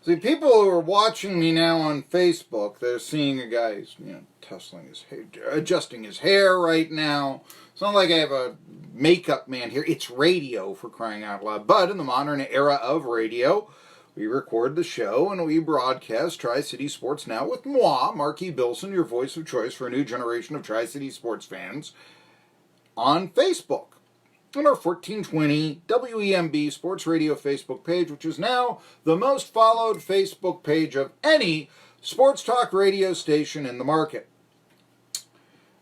See, people who are watching me now on Facebook, they're seeing a guy who's, tussling his hair, adjusting his hair right now. It's not like I have a makeup man here. It's radio, for crying out loud. But in the modern era of radio, we record the show and we broadcast Tri-City Sports Now with moi, Marky Billson, your voice of choice for a new generation of Tri-City sports fans, on Facebook. On our 1420 WEMB Sports Radio Facebook page, which is now the most followed Facebook page of any sports talk radio station in the market.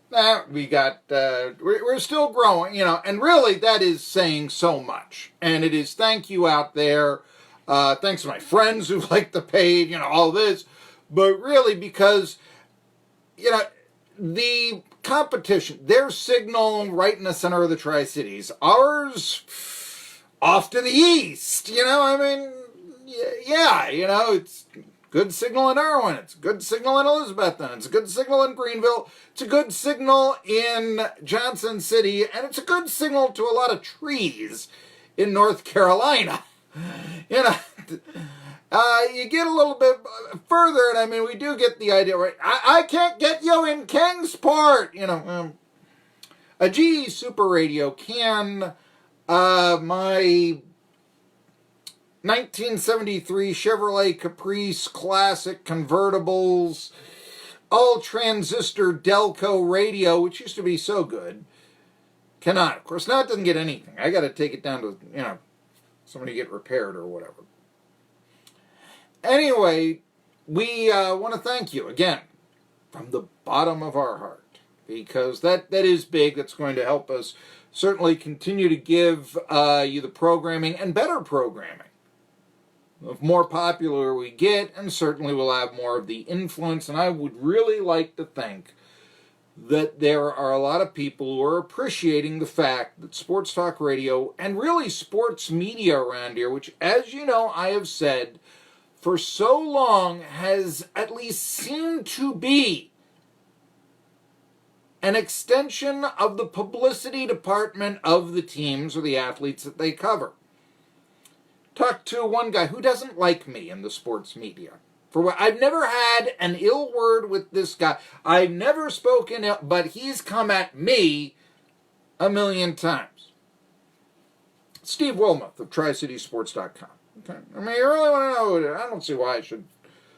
Now, we're still growing, and really that is saying so much. And it is thank you out there. Thanks to my friends who like the page, all this. But really because, the competition, their signal right in the center of the Tri-Cities, ours off to the east, it's good signal in Irwin, it's good signal in Elizabethton, it's a good signal in Greenville, it's a good signal in Johnson City, and it's a good signal to a lot of trees in North Carolina. You get a little bit further, and we do get the idea, right? I can't get you in Kingsport, a GE Super Radio can, my 1973 Chevrolet Caprice Classic convertibles, all-transistor Delco radio, which used to be so good, cannot. Of course, now it doesn't get anything. I got to take it down to, somebody get repaired or whatever. Anyway, we want to thank you again from the bottom of our heart, because that is big. That's going to help us certainly continue to give you the programming and better programming. The more popular we get, and certainly we'll have more of the influence. And I would really like to think that there are a lot of people who are appreciating the fact that sports talk radio and really sports media around here, which, as you know, I have said for so long has at least seemed to be an extension of the publicity department of the teams or the athletes that they cover. Talked to one guy who doesn't like me in the sports media. I've never had an ill word with this guy. I've never spoken ill, but he's come at me a million times. Steve Wilmoth of TriCitySports.com. Okay. You really want to know? I don't see why I should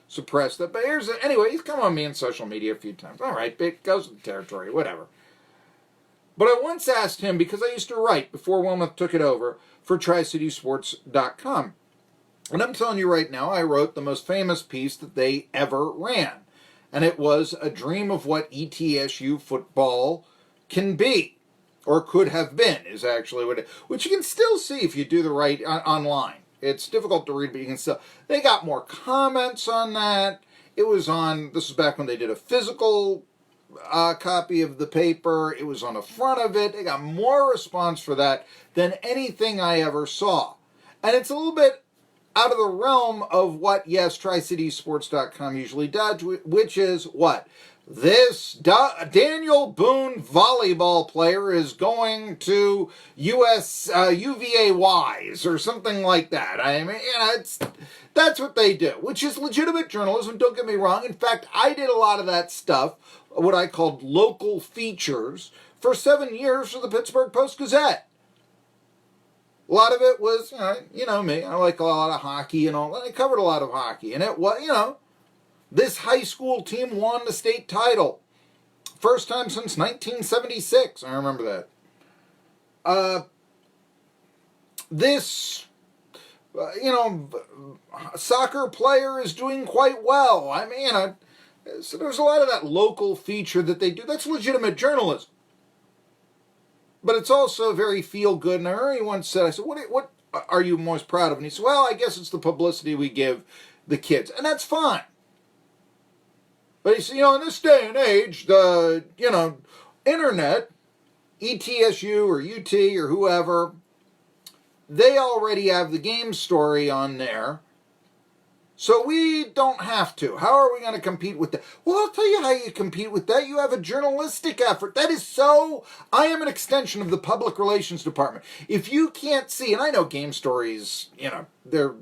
suppress that. But anyway, he's come on me in social media a few times. All right, it goes with the territory, whatever. But I once asked him, because I used to write before Wilmoth took it over for TriCitySports.com. And I'm telling you right now, I wrote the most famous piece that they ever ran. And it was a dream of what ETSU football can be, or could have been, is actually what which you can still see if you do the right online. It's difficult to read, but you can still. They got more comments on that. It was on, this was back when they did a physical copy of the paper. It was on the front of it. They got more response for that than anything I ever saw. And it's a little bit out of the realm of what, yes, TriCitySports.com usually does, which is what? This Daniel Boone volleyball player is going to UVA Wise or something like that. That's what they do, which is legitimate journalism, don't get me wrong. In fact, I did a lot of that stuff, what I called local features, for 7 years for the Pittsburgh Post-Gazette. A lot of it was, you know me, I like a lot of hockey and all that. I covered a lot of hockey, and it was, this high school team won the state title. First time since 1976. I remember that. This, soccer player is doing quite well. So there's a lot of that local feature that they do. That's legitimate journalism. But it's also very feel-good. And I remember he once said, I said, what are you most proud of? And he said, well, I guess it's the publicity we give the kids. And that's fine. But he said, in this day and age, the, internet, ETSU or UT or whoever, they already have the game story on there. So we don't have to. How are we going to compete with that? Well, I'll tell you how you compete with that. You have a journalistic effort. That is so... I am an extension of the public relations department. If you can't see, and I know game stories, they're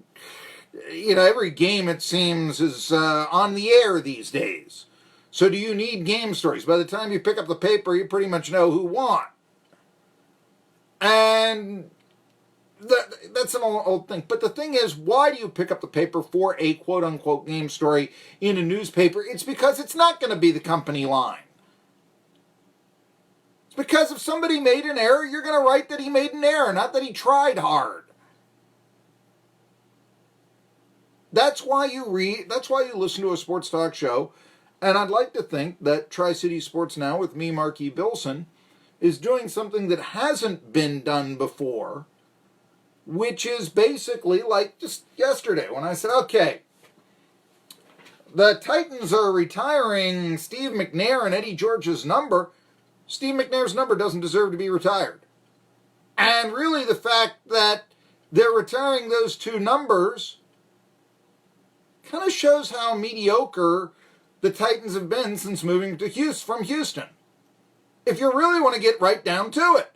every game, it seems, is on the air these days. So do you need game stories? By the time you pick up the paper, you pretty much know who won. And that's an old thing. But the thing is, why do you pick up the paper for a quote-unquote game story in a newspaper? It's because it's not going to be the company line. It's because if somebody made an error, you're going to write that he made an error, not that he tried hard. That's why you listen to a sports talk show. And I'd like to think that Tri-City Sports Now with me, Marky Billson, is doing something that hasn't been done before, which is basically like just yesterday when I said, okay, the Titans are retiring Steve McNair and Eddie George's number. Steve McNair's number doesn't deserve to be retired. And really the fact that they're retiring those two numbers kind of shows how mediocre the Titans have been since moving to from Houston. If you really want to get right down to it.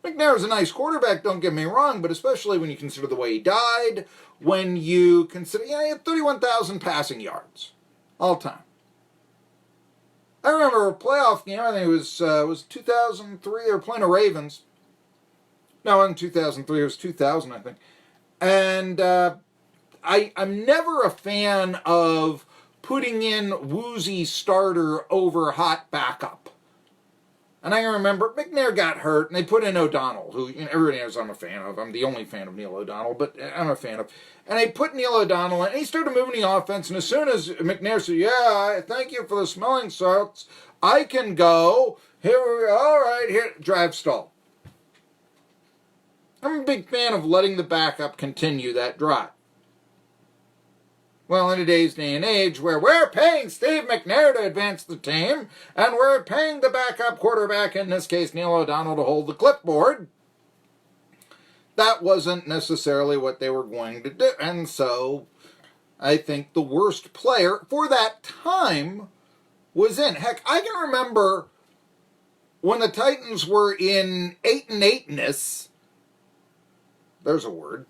McNair is a nice quarterback, don't get me wrong, but especially when you consider the way he died, when you consider, he had 31,000 passing yards all time. I remember a playoff game, I think it was 2003, they were playing the Ravens. No, it wasn't 2003, it was 2000, I think. And I'm never a fan of putting in woozy starter over hot backup. And I remember McNair got hurt, and they put in O'Donnell, who everybody knows I'm a fan of. I'm the only fan of Neil O'Donnell, but I'm a fan of. And they put Neil O'Donnell in, and he started moving the offense, and as soon as McNair said, yeah, thank you for the smelling salts, I can go. Here we go. All right, here, drive stall. I'm a big fan of letting the backup continue that drive. Well, in today's day and age where we're paying Steve McNair to advance the team, and we're paying the backup quarterback, in this case Neil O'Donnell, to hold the clipboard, that wasn't necessarily what they were going to do. And so I think the worst player for that time was in. Heck, I can remember when the Titans were in 8-8-ness, there's a word,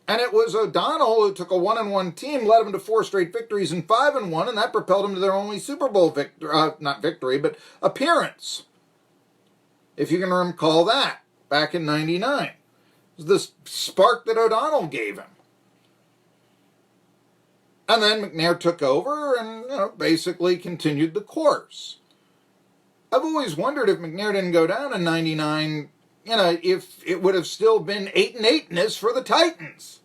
and it was O'Donnell who took a 1-1 team, led them to 4 straight victories and 5-1, and that propelled them to their only Super Bowl not victory, but appearance. If you can recall that, back in '99. It was the spark that O'Donnell gave him. And then McNair took over and, basically continued the course. I've always wondered if McNair didn't go down in '99, if it would have still been 8-8-ness for the Titans.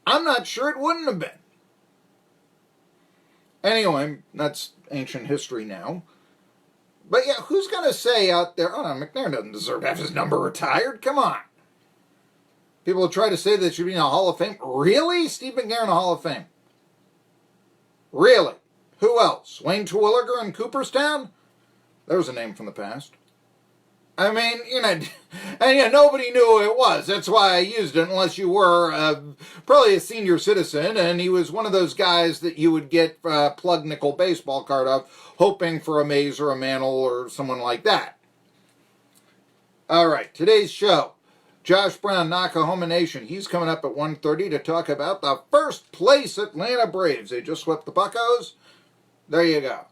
I'm not sure it wouldn't have been. Anyway, that's ancient history now. But yeah, who's going to say out there, oh no, McNair doesn't deserve to have his number retired? Come on. People will try to say that should be in the Hall of Fame. Really? Steve McNair in the Hall of Fame? Really? Who else? Wayne Terwilliger in Cooperstown? There's a name from the past. I mean, and nobody knew who it was. That's why I used it, unless you were probably a senior citizen, and he was one of those guys that you would get a plug nickel baseball card of, hoping for a Mays or a Mantle or someone like that. All right, today's show. Josh Brown, Nakahoma Nation. He's coming up at 1:30 to talk about the first place Atlanta Braves. They just swept the Buccos. There you go.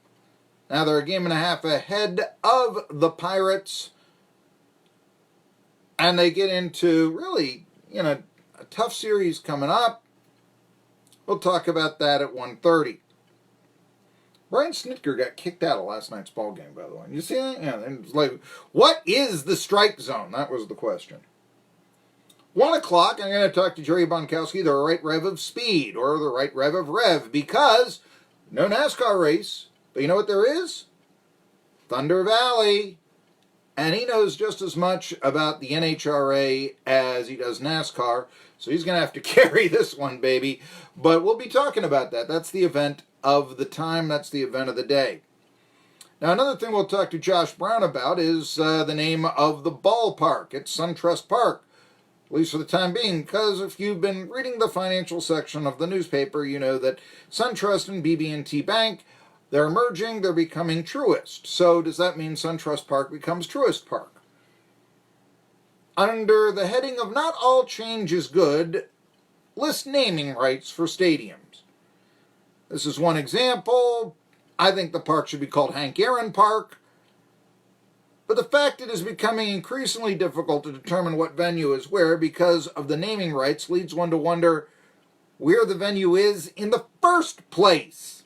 Now they're a game and a half ahead of the Pirates. And they get into really, a tough series coming up. We'll talk about that at 1:30. Brian Snitker got kicked out of last night's ball game, by the way. You see that? Yeah, and it's like, what is the strike zone? That was the question. 1 o'clock, I'm going to talk to Jerry Bonkowski, the right rev of speed, or the right rev of rev, because no NASCAR race. But you know what there is? Thunder Valley. And he knows just as much about the NHRA as he does NASCAR, so he's going to have to carry this one, baby. But we'll be talking about that. That's the event of the time. That's the event of the day. Now, another thing we'll talk to Josh Brown about is the name of the ballpark. It's SunTrust Park, at least for the time being, because if you've been reading the financial section of the newspaper, you know that SunTrust and BB&T Bank, they're merging, they're becoming Truist. So does that mean SunTrust Park becomes Truist Park? under the heading of Not All Change is Good, lists naming rights for stadiums. This is one example. I think the park should be called Hank Aaron Park. But the fact it is becoming increasingly difficult to determine what venue is where because of the naming rights leads one to wonder where the venue is in the first place.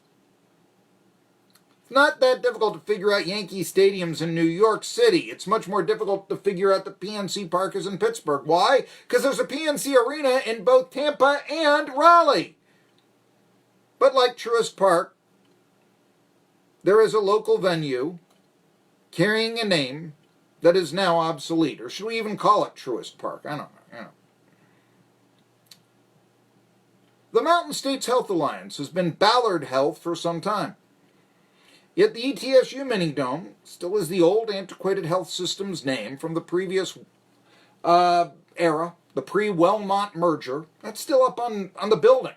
It's not that difficult to figure out Yankee stadiums in New York City. It's much more difficult to figure out the PNC Park is in Pittsburgh. Why? Because there's a PNC Arena in both Tampa and Raleigh. But like Truist Park, there is a local venue carrying a name that is now obsolete. Or should we even call it Truist Park? I don't know. The Mountain States Health Alliance has been Ballard Health for some time. Yet the ETSU Minidome still is the old antiquated health system's name from the previous era, the pre-Wellmont merger. That's still up on the building.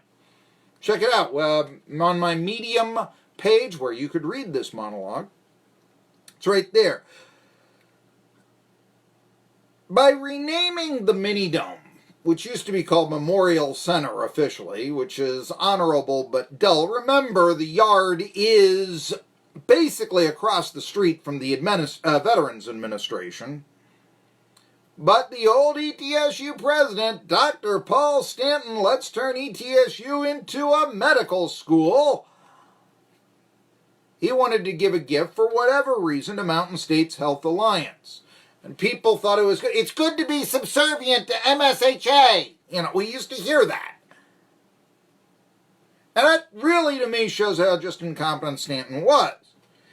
Check it out on my Medium page where you could read this monologue. It's right there. By renaming the Minidome, which used to be called Memorial Center officially, which is honorable but dull, remember the yard is basically across the street from the Veterans Administration. But the old ETSU president, Dr. Paul Stanton, let's turn ETSU into a medical school. He wanted to give a gift for whatever reason to Mountain States Health Alliance. And people thought it was good. It's good to be subservient to MSHA. You know, we used to hear that. And that really, to me, shows how just incompetent Stanton was.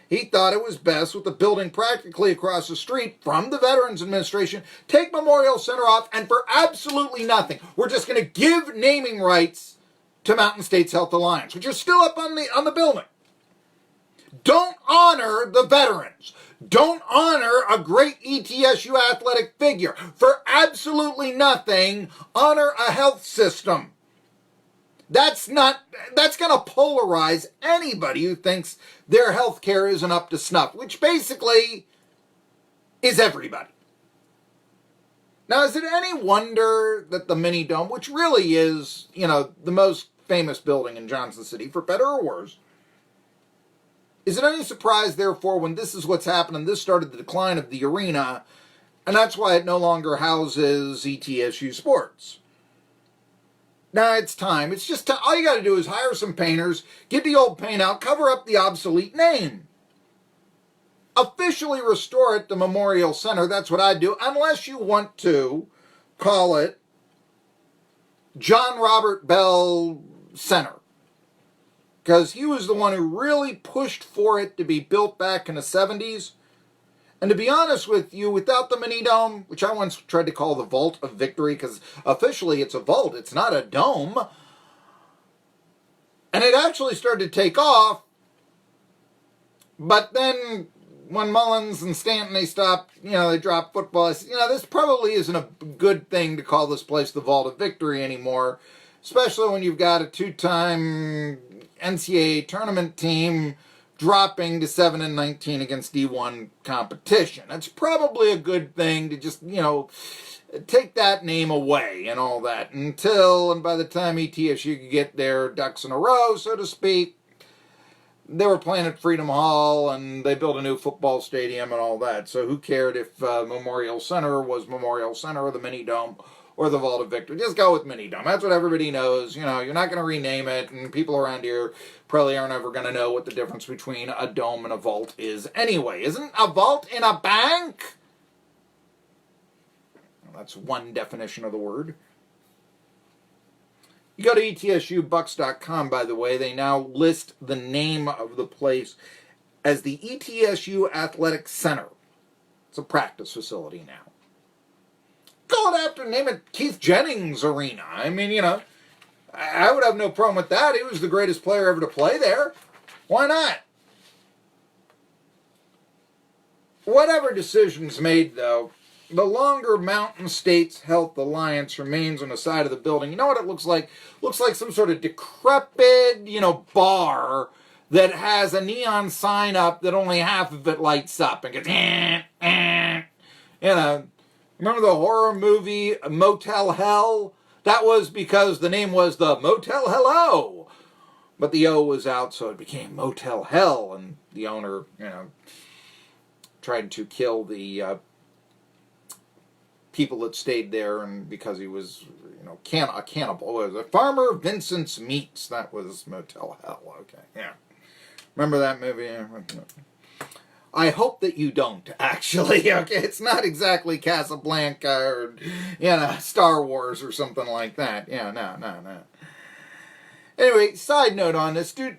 He thought it was best with the building practically across the street from the Veterans Administration, take Memorial Center off, and for absolutely nothing, we're just going to give naming rights to Mountain States Health Alliance, which are still up on the building. Don't honor the veterans. Don't honor a great ETSU athletic figure. For absolutely nothing, honor a health system. That's going to polarize anybody who thinks their health care isn't up to snuff, which basically is everybody. Now, is it any wonder that the Minidome, which really is, the most famous building in Johnson City, for better or worse, is it any surprise, therefore, when this is what's happening, this started the decline of the arena, and that's why it no longer houses ETSU sports? Now it's time. It's just time. All you got to do is hire some painters, get the old paint out, cover up the obsolete name. Officially restore it to Memorial Center. That's what I'd do, unless you want to call it John Robert Bell Center. Because he was the one who really pushed for it to be built back in the 70s. And to be honest with you, without the Minidome, which I once tried to call the Vault of Victory, because officially it's a vault, it's not a dome. And it actually started to take off. But then when Mullins and Stanton, they stopped, they dropped football. I said, this probably isn't a good thing to call this place the Vault of Victory anymore. Especially when you've got a two-time NCAA tournament team dropping to 7-19 against D1 competition. That's probably a good thing to just, take that name away and all that until, and by the time ETSU could get their ducks in a row, so to speak, they were playing at Freedom Hall and they built a new football stadium and all that. So who cared if Memorial Center was Memorial Center or the Minidome or the Vault of Victory? Just go with Minidome. That's what everybody knows. You're not going to rename it, and people around here probably aren't ever going to know what the difference between a dome and a vault is anyway. Isn't a vault in a bank? Well, that's one definition of the word. You go to etsubucks.com, by the way. They now list the name of the place as the ETSU Athletic Center. It's a practice facility now. Call it after, name it Keith Jennings Arena. I mean, I would have no problem with that. He was the greatest player ever to play there. Why not? Whatever decision's made, though, the longer Mountain States Health Alliance remains on the side of the building, you know what it looks like? Looks like some sort of decrepit, bar that has a neon sign up that only half of it lights up and goes, Remember the horror movie Motel Hell? That was because the name was the Motel Hello. But the O was out, so it became Motel Hell, and the owner, tried to kill the people that stayed there, and because he was, a cannibal. It was a Farmer Vincent's Meats. That was Motel Hell. Okay, yeah. Remember that movie? I hope that you don't, actually. Okay, it's not exactly Casablanca or, Star Wars or something like that. Yeah, no. Anyway, side note on this, dude.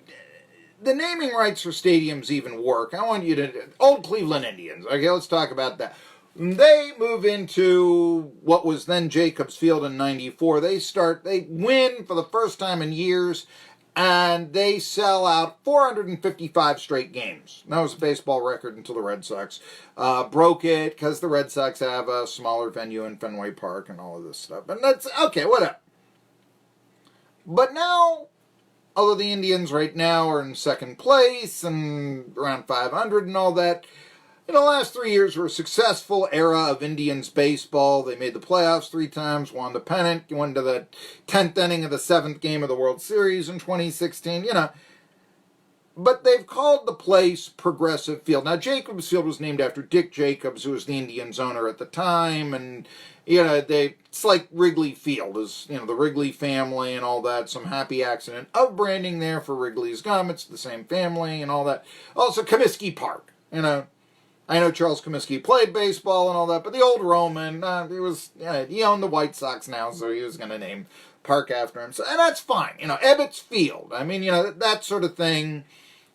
The naming rights for stadiums even work. I want you to... Old Cleveland Indians. Okay, let's talk about that. They move into what was then Jacobs Field in 94. They win for the first time in years, and they sell out 455 straight games. That was a baseball record until the Red Sox broke it, because the Red Sox have a smaller venue in Fenway Park and all of this stuff. And that's... Okay, whatever. But now... Although the Indians right now are in second place and around 500 and all that, the last 3 years were a successful era of Indians baseball. They made the playoffs 3 times, won the pennant, went to the 10th inning of the 7th game of the World Series in 2016, But they've called the place Progressive Field. Now, Jacobs Field was named after Dick Jacobs, who was the Indians' owner at the time, and it's like Wrigley Field, is the Wrigley family and all that. Some happy accident of branding there for Wrigley's gum. It's the same family and all that. Also, Comiskey Park. I know Charles Comiskey played baseball and all that, but the old Roman, he owned the White Sox now, so he was going to name park after him. So, and that's fine. Ebbets Field. That sort of thing.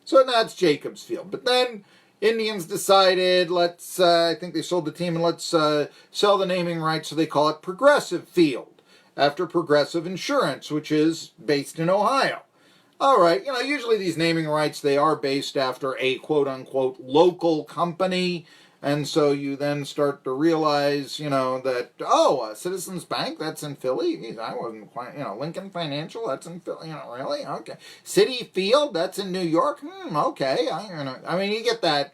So that's Jacobs Field. But then Indians decided, I think they sold the team, and let's sell the naming rights, so they call it Progressive Field, after Progressive Insurance, which is based in Ohio. All right, usually these naming rights, they are based after a quote-unquote local company, and so you then start to realize, that, Citizens Bank, that's in Philly. I wasn't quite, Lincoln Financial, that's in Philly. Really? Okay. Citi Field, that's in New York. Okay. You get that,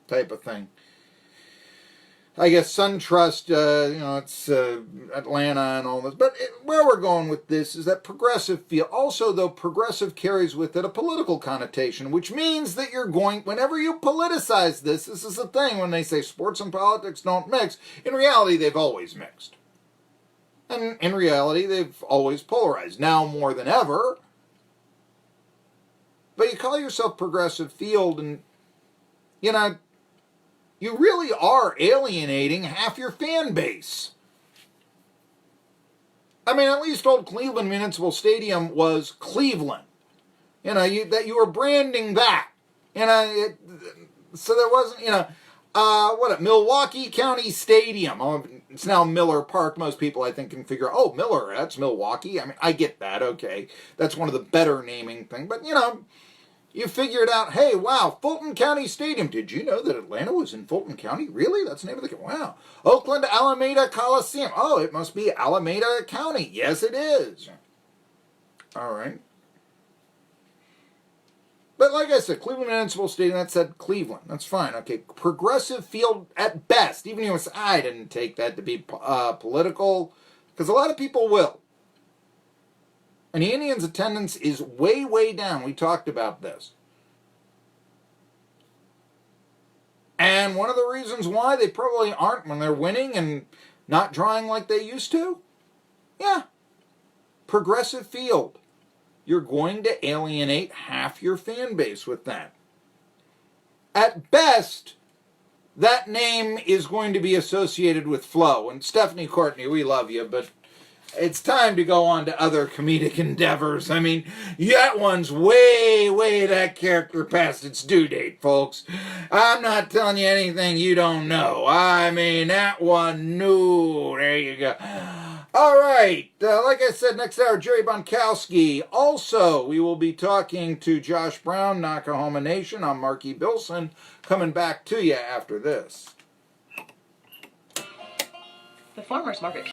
type of thing. I guess SunTrust, it's Atlanta and all this. But where we're going with this is that Progressive Field, also though progressive carries with it a political connotation, which means that whenever you politicize this is the thing, when they say sports and politics don't mix, in reality they've always mixed. And in reality they've always polarized, now more than ever. But you call yourself Progressive Field and, you really are alienating half your fan base. At least old Cleveland Municipal Stadium was Cleveland. That you were branding that. So there wasn't, Milwaukee County Stadium. It's now Miller Park. Most people, I think, can figure, Miller, that's Milwaukee. I get that, okay. That's one of the better naming things. But, you figured out, hey, wow, Fulton County Stadium. Did you know that Atlanta was in Fulton County? Really? That's the name of the... Wow. Oakland Alameda Coliseum. Oh, it must be Alameda County. Yes, it is. All right. But like I said, Cleveland Municipal Stadium, that said Cleveland. That's fine. Okay, Progressive Field at best. Even if I didn't take that to be political, because a lot of people will. And the Indians' attendance is way, way down. We talked about this. And one of the reasons why they probably aren't when they're winning and not drawing like they used to? Yeah. Progressive Field. You're going to alienate half your fan base with that. At best, that name is going to be associated with Flo. And Stephanie Courtney, we love you, but it's time to go on to other comedic endeavors. That one's way, way that character past its due date, folks. I'm not telling you anything you don't know. That one, no. There you go. All right. Like I said, next hour, Jerry Bonkowski. Also, we will be talking to Josh Brown, Nakahoma Nation. I'm Marky Billson, coming back to you after this. The farmer's market.